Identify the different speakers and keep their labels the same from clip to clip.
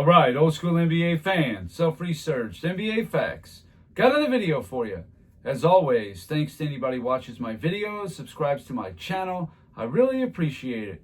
Speaker 1: All right, old school NBA fans, self-researched NBA facts. Got another video for you. As always, thanks to anybody who watches my videos, subscribes to my channel. I really appreciate it.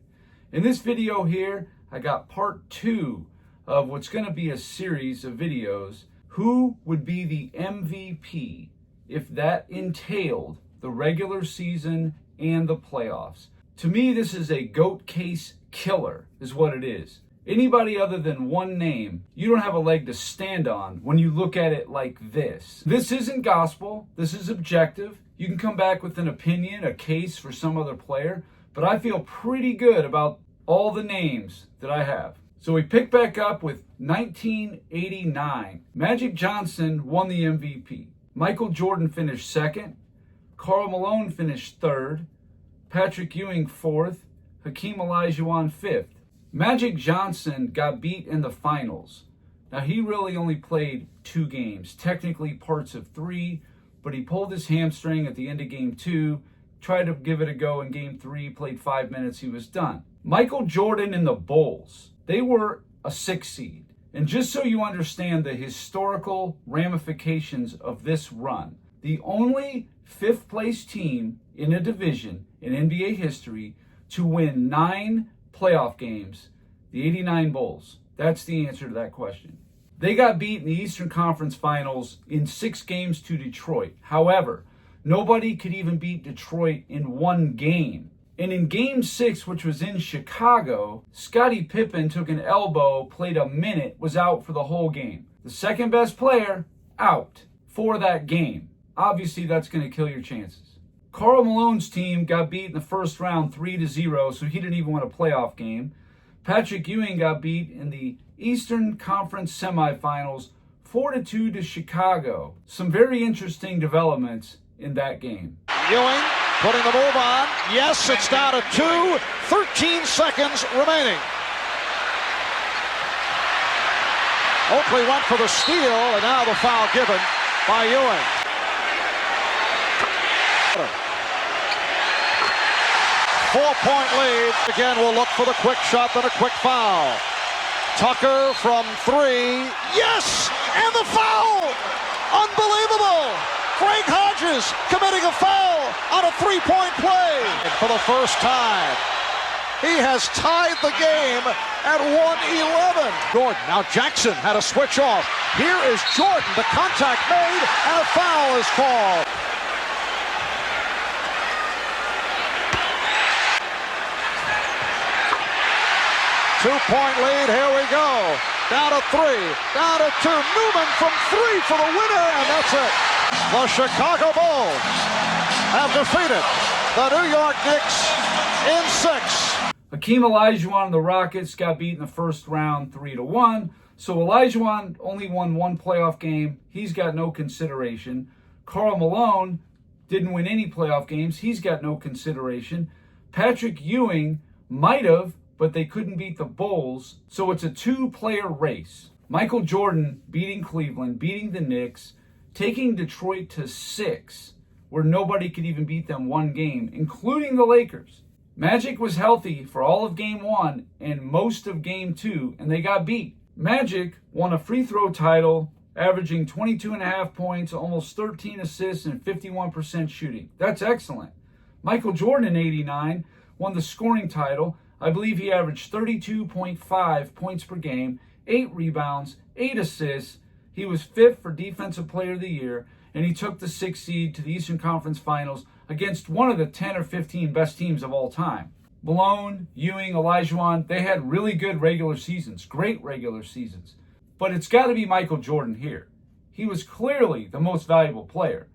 Speaker 1: In this video here, I got part 2 of what's going to be a series of videos. Who would be the MVP if that entailed the regular season and the playoffs? To me, this is a GOAT case killer, is what it is. Anybody other than one name, you don't have a leg to stand on when you look at it like this. This isn't gospel. This is objective. You can come back with an opinion, a case for some other player, but I feel pretty good about all the names that I have. So we pick back up with 1989. Magic Johnson won the MVP. Michael Jordan finished second. Karl Malone finished third. Patrick Ewing fourth. Hakeem Olajuwon fifth. Magic Johnson got beat in the finals. Now, he really only played 2 games, technically parts of 3, but he pulled his hamstring at the end of game 2, tried to give it a go in game 3, played 5 minutes, he was done. Michael Jordan and the Bulls, they were a 6 seed. And just so you understand the historical ramifications of this run, the only 5th place team in a division in NBA history to win 9 playoff games, the 89 Bulls. That's the answer to that question. They got beat in the Eastern Conference Finals in 6 games to Detroit. However, nobody could even beat Detroit in 1 game. And in game 6, which was in Chicago, Scottie Pippen took an elbow, played a minute, was out for the whole game. The second best player, out for that game. Obviously, that's going to kill your chances. Karl Malone's team got beat in the first round 3-0, so he didn't even win a playoff game. Patrick Ewing got beat in the Eastern Conference semifinals 4-2 to Chicago. Some very interesting developments in that game.
Speaker 2: Ewing putting the move on. Yes, it's down to 2. 13 seconds remaining. Oakley went for the steal, and now the foul given by Ewing. 4-point lead. Again, we'll look for the quick shot, then a quick foul. Tucker from 3. Yes! And the foul! Unbelievable! Frank Hodges committing a foul on a 3-point play. And for the first time, he has tied the game at 111. Jordan, now Jackson had a switch off. Here is Jordan. The contact made, and a foul is called. Two-point lead, here we go. Down to 3, down to 2. Newman from 3 for the winner, and that's it. The Chicago Bulls have defeated the New York Knicks in 6.
Speaker 1: Hakeem Olajuwon and the Rockets got beat in the first round 3-1. So Olajuwon only won 1 playoff game. He's got no consideration. Karl Malone didn't win any playoff games. He's got no consideration. Patrick Ewing might have, but they couldn't beat the Bulls, so it's a 2-player race. Michael Jordan beating Cleveland, beating the Knicks, taking Detroit to 6, where nobody could even beat them 1 game, including the Lakers. Magic was healthy for all of game 1 and most of game 2, and they got beat. Magic won a free throw title, averaging 22.5 points, almost 13 assists, and 51% shooting. That's excellent. Michael Jordan in 89 won the scoring title. I believe he averaged 32.5 points per game, 8 rebounds, 8 assists. He was 5th for Defensive Player of the Year, and he took the 6th seed to the Eastern Conference Finals against one of the 10 or 15 best teams of all time. Malone, Ewing, Olajuwon, they had really good regular seasons, great regular seasons. But it's got to be Michael Jordan here. He was clearly the most valuable player,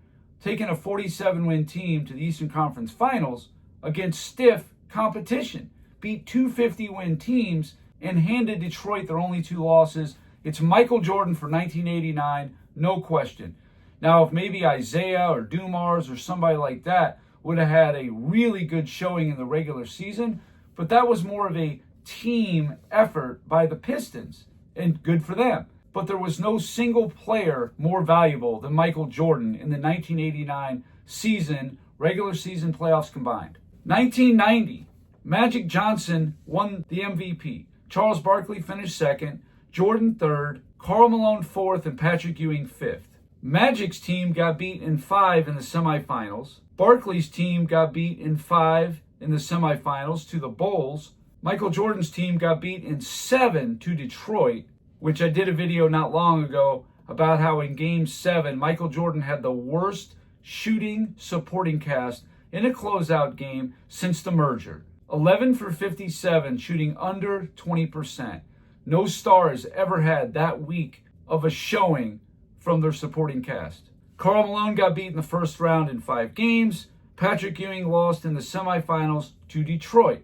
Speaker 1: taking a 47-win team to the Eastern Conference Finals against stiff competition. Beat 2 50-win teams and handed Detroit their only 2 losses. It's Michael Jordan for 1989, no question. Now, if maybe Isaiah or Dumars or somebody like that would have had a really good showing in the regular season, but that was more of a team effort by the Pistons, and good for them. But there was no single player more valuable than Michael Jordan in the 1989 season, regular season playoffs combined. 1990. Magic Johnson won the MVP. Charles Barkley finished second. Jordan third, Karl Malone fourth, and Patrick Ewing fifth. Magic's team got beat in 5 in the semifinals. Barkley's team got beat in 5 in the semifinals to the Bulls. Michael Jordan's team got beat in 7 to Detroit, which I did a video not long ago about how in Game 7, Michael Jordan had the worst shooting supporting cast in a closeout game since the merger. 11 for 57, shooting under 20%. No stars ever had that weak of a showing from their supporting cast. Karl Malone got beat in the first round in 5 games. Patrick Ewing lost in the semifinals to Detroit.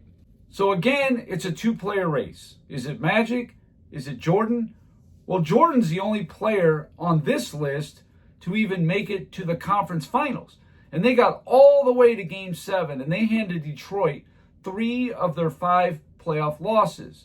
Speaker 1: So again, it's a 2-player race. Is it Magic? Is it Jordan? Well, Jordan's the only player on this list to even make it to the conference finals. And they got all the way to Game 7, and they handed Detroit 3 of their 5 playoff losses.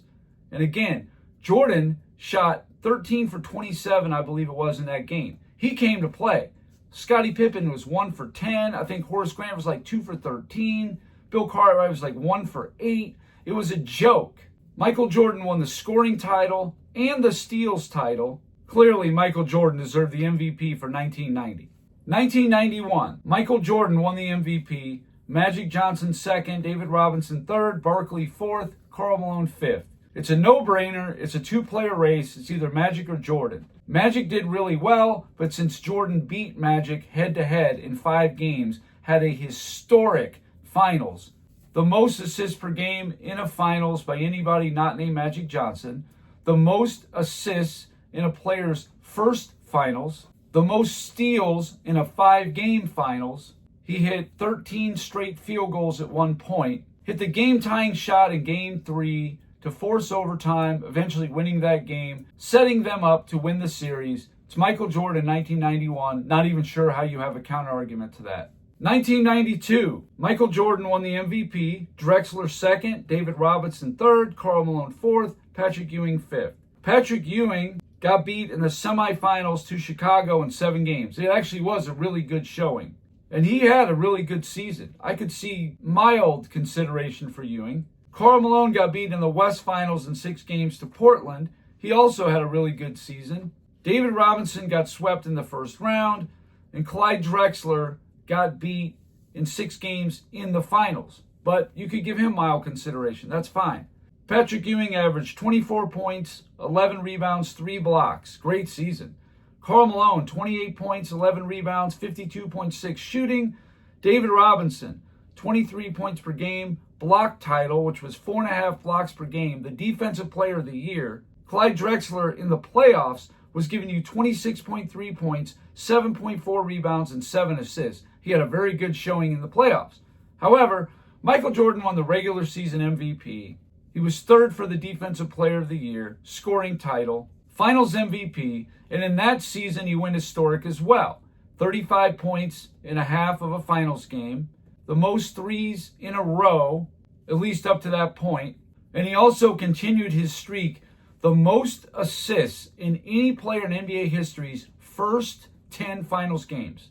Speaker 1: And again, Jordan shot 13 for 27, I believe it was, in that game. He came to play. Scottie Pippen was 1 for 10. I think Horace Grant was like 2 for 13. Bill Cartwright was like 1 for 8. It was a joke. Michael Jordan won the scoring title and the steals title. Clearly, Michael Jordan deserved the MVP for 1990. 1991, Michael Jordan won the MVP. Magic Johnson second, David Robinson third, Barkley fourth, Karl Malone fifth. It's a no-brainer. It's a 2-player race. It's either Magic or Jordan. Magic did really well, but since Jordan beat Magic head-to-head in 5 games, had a historic finals. The most assists per game in a finals by anybody not named Magic Johnson. The most assists in a player's first finals. The most steals in a 5-game finals. He hit 13 straight field goals at one point. Hit the game-tying shot in Game 3 to force overtime, eventually winning that game, setting them up to win the series. It's Michael Jordan, 1991. Not even sure how you have a counter-argument to that. 1992, Michael Jordan won the MVP. Drexler second, David Robinson third, Karl Malone fourth, Patrick Ewing fifth. Patrick Ewing got beat in the semifinals to Chicago in 7 games. It actually was a really good showing. And he had a really good season. I could see mild consideration for Ewing. Karl Malone got beat in the West Finals in 6 games to Portland. He also had a really good season. David Robinson got swept in the first round, and Clyde Drexler got beat in 6 games in the finals. But you could give him mild consideration. That's fine. Patrick Ewing averaged 24 points, 11 rebounds, 3 blocks. Great season. Karl Malone, 28 points, 11 rebounds, 52.6 shooting. David Robinson, 23 points per game, block title, which was 4.5 blocks per game, the defensive player of the year. Clyde Drexler in the playoffs was giving you 26.3 points, 7.4 rebounds, and 7 assists. He had a very good showing in the playoffs. However, Michael Jordan won the regular season MVP. He was 3rd for the defensive player of the year, scoring title, finals MVP, and in that season he went historic as well. 35 points in a half of a finals game, the most threes in a row, at least up to that point. And he also continued his streak, the most assists in any player in NBA history's first 10 finals games.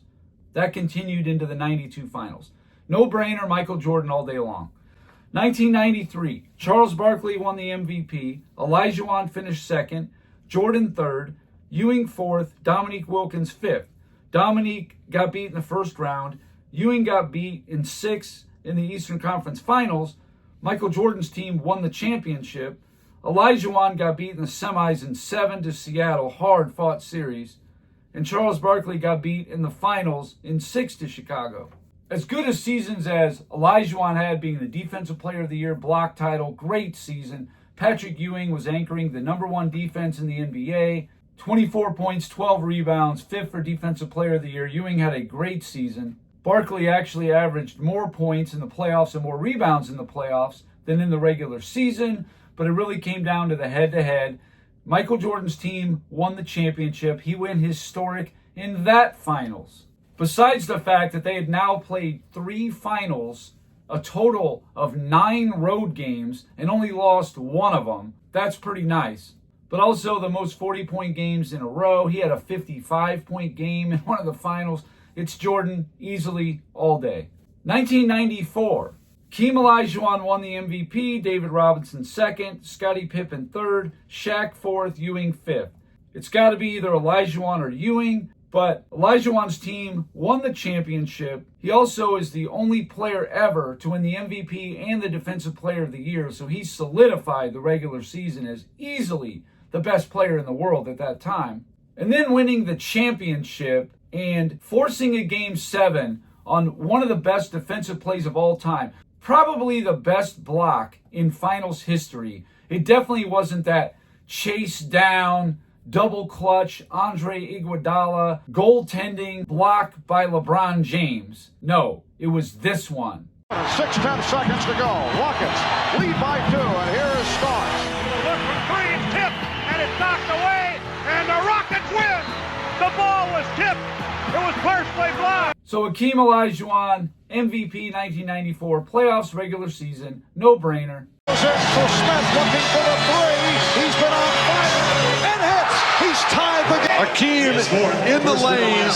Speaker 1: That continued into the 92 finals. No-brainer, Michael Jordan all day long. 1993, Charles Barkley won the MVP. Olajuwon finished 2nd. Jordan 3rd. Ewing 4th. Dominique Wilkins 5th. Dominique got beat in the first round. Ewing got beat in 6 in the Eastern Conference Finals. Michael Jordan's team won the championship. Olajuwon got beat in the semis in 7 to Seattle, hard-fought series. And Charles Barkley got beat in the finals in 6 to Chicago. As good as seasons as Olajuwon had, being the Defensive Player of the Year, block title, great season. Patrick Ewing was anchoring the #1 defense in the NBA. 24 points, 12 rebounds, 5th for Defensive Player of the Year. Ewing had a great season. Barkley actually averaged more points in the playoffs and more rebounds in the playoffs than in the regular season, but it really came down to the head-to-head. Michael Jordan's team won the championship. He went historic in that finals. Besides the fact that they had now played 3 finals, a total of 9 road games, and only lost 1 of them, that's pretty nice. But also the most 40-point games in a row. He had a 55-point game in one of the finals. It's Jordan easily all day. 1994, Hakeem Olajuwon won the MVP, David Robinson second, Scottie Pippen third, Shaq fourth, Ewing fifth. It's got to be either Olajuwon or Ewing, but Olajuwon's team won the championship. He also is the only player ever to win the MVP and the Defensive Player of the Year, so he solidified the regular season as easily the best player in the world at that time. And then winning the championship and forcing a Game 7 on one of the best defensive plays of all time. Probably the best block in finals history. It definitely wasn't that chase down, double clutch, Andre Iguodala, goaltending block by LeBron James. No, it was this one.
Speaker 2: 6-10 seconds to go. Rockets lead by 2, and here is Starks.
Speaker 3: Look from 3, it's tipped, and it's knocked away, and the Rockets win! The ball was tipped. It was partially blocked.
Speaker 1: So Hakeem Olajuwon, MVP 1994, playoffs, regular season, no-brainer.
Speaker 2: So Smith looking for the 3. He's been on fire and hits. He's tied the game.
Speaker 4: Hakeem in the lane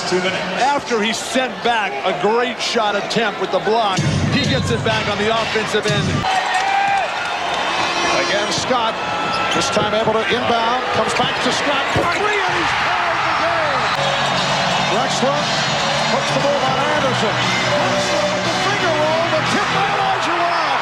Speaker 4: after he sent back a great shot attempt with the block. He gets it back on the offensive end.
Speaker 2: Again, Scott, this time able to inbound, comes back to Scott for 3, and he's tied the game. Drexler puts the move on Anderson. Drexler with the finger roll, the tip by Olajuwon.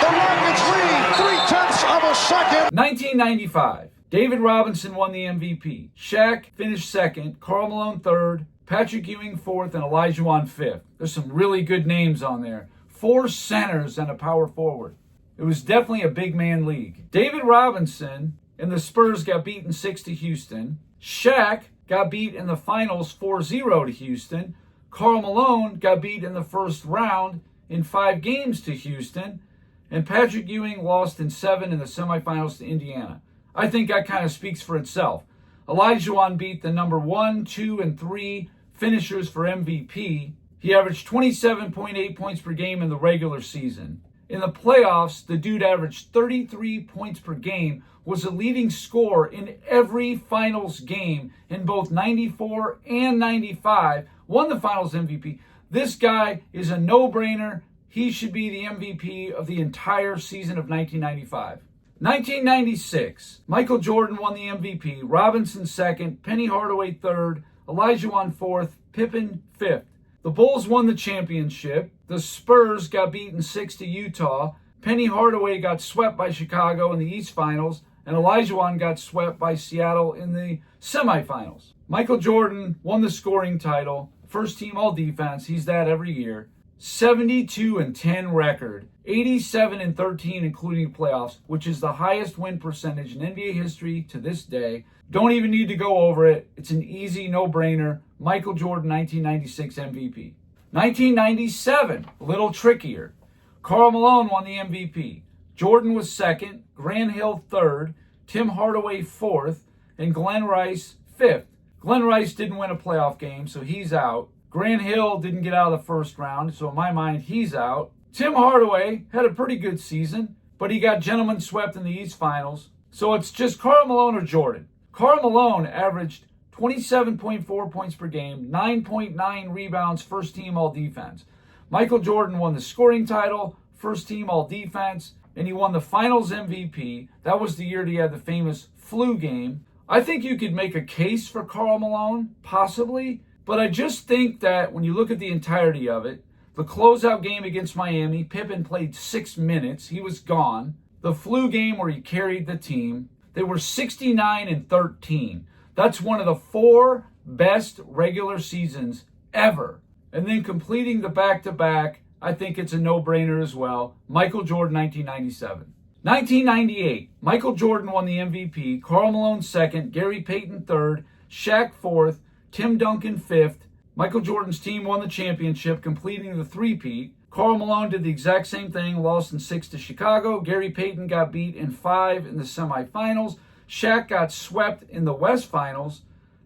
Speaker 2: The Rockets lead 0.3 of a second.
Speaker 1: 1995. David Robinson won the MVP. Shaq finished second, Karl Malone third, Patrick Ewing fourth, and Olajuwon fifth. There's some really good names on there. 4 centers and a power forward. It was definitely a big man league. David Robinson and the Spurs got beaten 6 to Houston. Shaq got beat in the finals 4-0 to Houston. Karl Malone got beat in the first round in 5 games to Houston. And Patrick Ewing lost in 7 in the semifinals to Indiana. I think that kind of speaks for itself. Olajuwon beat the number 1, 2, and 3 finishers for MVP. He averaged 27.8 points per game in the regular season. In the playoffs, the dude averaged 33 points per game, was a leading scorer in every finals game in both 94 and 95, won the finals MVP. This guy is a no-brainer. He should be the MVP of the entire season of 1995. 1996, Michael Jordan won the MVP, Robinson second, Penny Hardaway third, Olajuwon fourth, Pippen fifth. The Bulls won the championship. The Spurs got beaten 6 to Utah. Penny Hardaway got swept by Chicago in the East Finals, and Olajuwon got swept by Seattle in the semifinals. Michael Jordan won the scoring title, first team all defense. He's that every year. 72-10 record, 87-13 including playoffs, which is the highest win percentage in NBA history to this day. Don't even need to go over it. It's an easy no-brainer. Michael Jordan, 1996 MVP. 1997, a little trickier. Karl Malone won the MVP. Jordan was second, Grant Hill third, Tim Hardaway fourth, and Glenn Rice fifth. Glenn Rice didn't win a playoff game, so he's out. Grant Hill didn't get out of the first round, so in my mind, he's out. Tim Hardaway had a pretty good season, but he got gentlemen swept in the East Finals. So it's just Karl Malone or Jordan. Karl Malone averaged 27.4 points per game, 9.9 rebounds, first team all defense. Michael Jordan won the scoring title, first team all defense, and he won the finals MVP. That was the year he had the famous flu game. I think you could make a case for Karl Malone, possibly, but I just think that when you look at the entirety of it, the closeout game against Miami, Pippen played 6 minutes. He was gone. The flu game where he carried the team, they were 69-13. That's one of the 4 best regular seasons ever. And then completing the back-to-back, I think it's a no-brainer as well. Michael Jordan, 1997. 1998, Michael Jordan won the MVP, Karl Malone second, Gary Payton third, Shaq fourth, Tim Duncan fifth. Michael Jordan's team won the championship, completing the three-peat. Karl Malone did the exact same thing, lost in 6 to Chicago. Gary Payton got beat in 5 in the semifinals. Shaq got swept in the West Finals.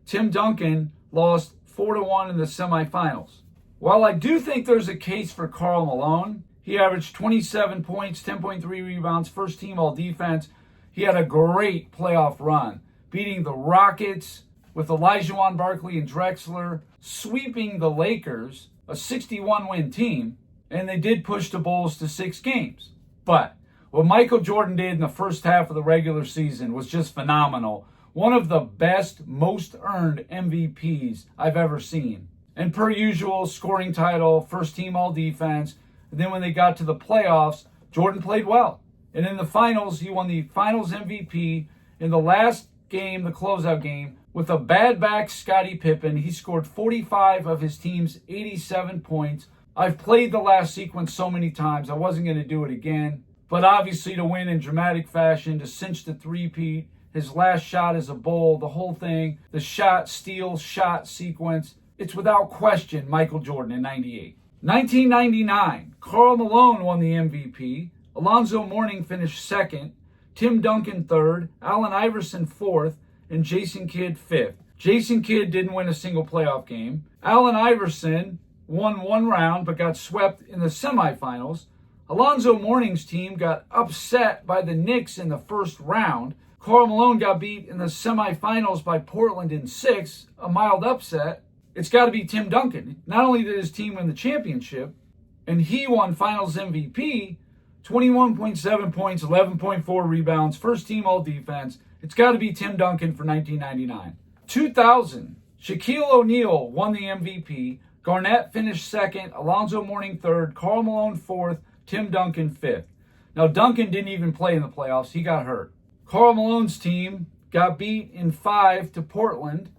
Speaker 1: Tim Duncan lost 4-1 in the semifinals. While I do think there's a case for Karl Malone, he averaged 27 points, 10.3 rebounds, first team all defense. He had a great playoff run, beating the Rockets with Olajuwon, Barkley, and Drexler, sweeping the Lakers, a 61-win team. and they did push the Bulls to 6 games. But what Michael Jordan did in the first half of the regular season was just phenomenal. One of the best, most earned MVPs I've ever seen. And per usual, scoring title, first team all defense. And then when they got to the playoffs, Jordan played well. And in the finals, he won the finals MVP. In the last game, the closeout game, with a bad back Scottie Pippen, he scored 45 of his team's 87 points. I've played the last sequence so many times, I wasn't going to do it again. But obviously to win in dramatic fashion, to cinch the three-peat, his last shot as a Bull, the whole thing, the shot, steal, shot sequence, it's without question Michael Jordan in 98. 1999, Karl Malone won the MVP. Alonzo Mourning finished second. Tim Duncan third. Allen Iverson fourth. And Jason Kidd fifth. Jason Kidd didn't win a single playoff game. Allen Iverson won one round but got swept in the semifinals. Alonzo Mourning's team got upset by the Knicks in the first round. Karl Malone got beat in the semifinals by Portland in 6, a mild upset. It's got to be Tim Duncan. Not only did his team win the championship, and he won finals MVP, 21.7 points, 11.4 rebounds, first team all defense. It's got to be Tim Duncan for 1999. 2000, Shaquille O'Neal won the MVP. Garnett finished second, Alonzo Mourning third, Karl Malone fourth, Tim Duncan fifth. Now, Duncan didn't even play in the playoffs. He got hurt. Karl Malone's team got beat in 5 to Portland.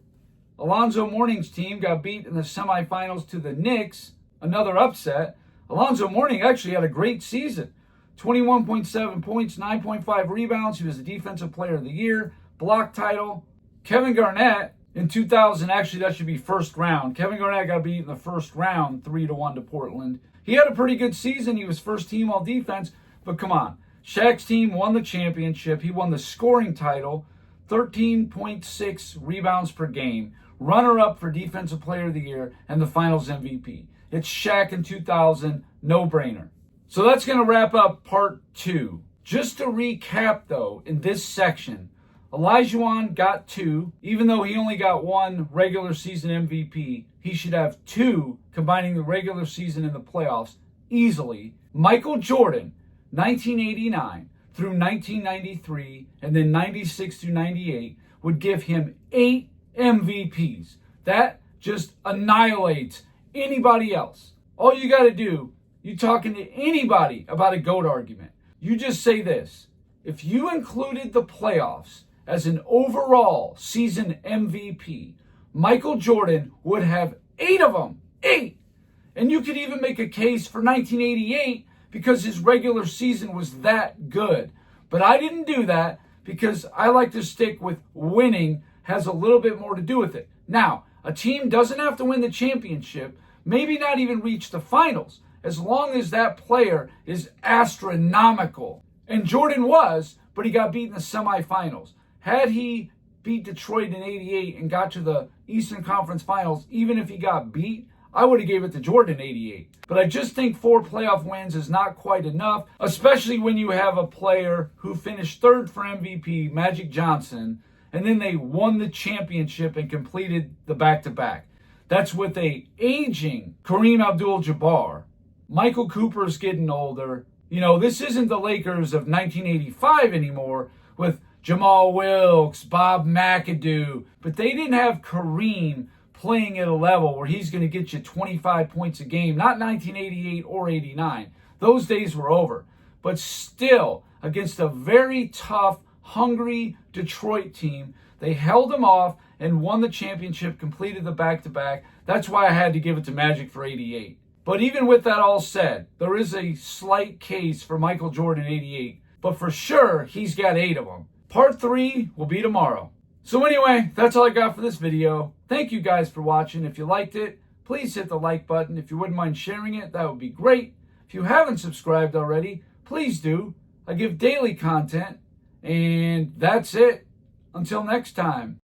Speaker 1: Alonzo Mourning's team got beat in the semifinals to the Knicks, another upset. Alonzo Mourning actually had a great season. 21.7 points, 9.5 rebounds. He was the Defensive Player of the Year, block title. Kevin Garnett in 2000, actually that should be first round. Kevin Garnett got beat in the first round 3-1 to Portland. He had a pretty good season. He was first team all defense, but come on. Shaq's team won the championship. He won the scoring title, 13.6 rebounds per game, runner-up for Defensive Player of the Year, and the Finals MVP. It's Shaq in 2000, no-brainer. So that's going to wrap up part 2. Just to recap, though, in this section, Olajuwon got 2. Even though he only got 1 regular season MVP, he should have 2, combining the regular season and the playoffs, easily. Michael Jordan, 1989 through 1993, and then 96 through 98, would give him 8 MVPs. That just annihilates anybody else. All you got to do, you talking to anybody about a GOAT argument, you just say this: if you included the playoffs as an overall season MVP, Michael Jordan would have 8 of them. 8! And you could even make a case for 1988 because his regular season was that good. But I didn't do that because I like to stick with winning has a little bit more to do with it. Now, a team doesn't have to win the championship, maybe not even reach the finals, as long as that player is astronomical. And Jordan was, but he got beat in the semifinals. Had he beat Detroit in 88 and got to the Eastern Conference Finals, even if he got beat, I would have gave it to Jordan in 88. But I just think 4 playoff wins is not quite enough, especially when you have a player who finished 3rd for MVP, Magic Johnson, and then they won the championship and completed the back-to-back. That's with a aging Kareem Abdul-Jabbar. Michael Cooper's getting older. You know, this isn't the Lakers of 1985 anymore with Jamal Wilkes, Bob McAdoo, but they didn't have Kareem playing at a level where he's going to get you 25 points a game, not 1988 or 89. Those days were over. But still, against a very tough, hungry Detroit team, they held them off and won the championship, completed the back-to-back. That's why I had to give it to Magic for 88. But even with that all said, there is a slight case for Michael Jordan 88. But for sure, he's got 8 of them. Part 3 will be tomorrow. So anyway, that's all I got for this video. Thank you guys for watching. If you liked it, please hit the like button. If you wouldn't mind sharing it, that would be great. If you haven't subscribed already, please do. I give daily content. And that's it. Until next time.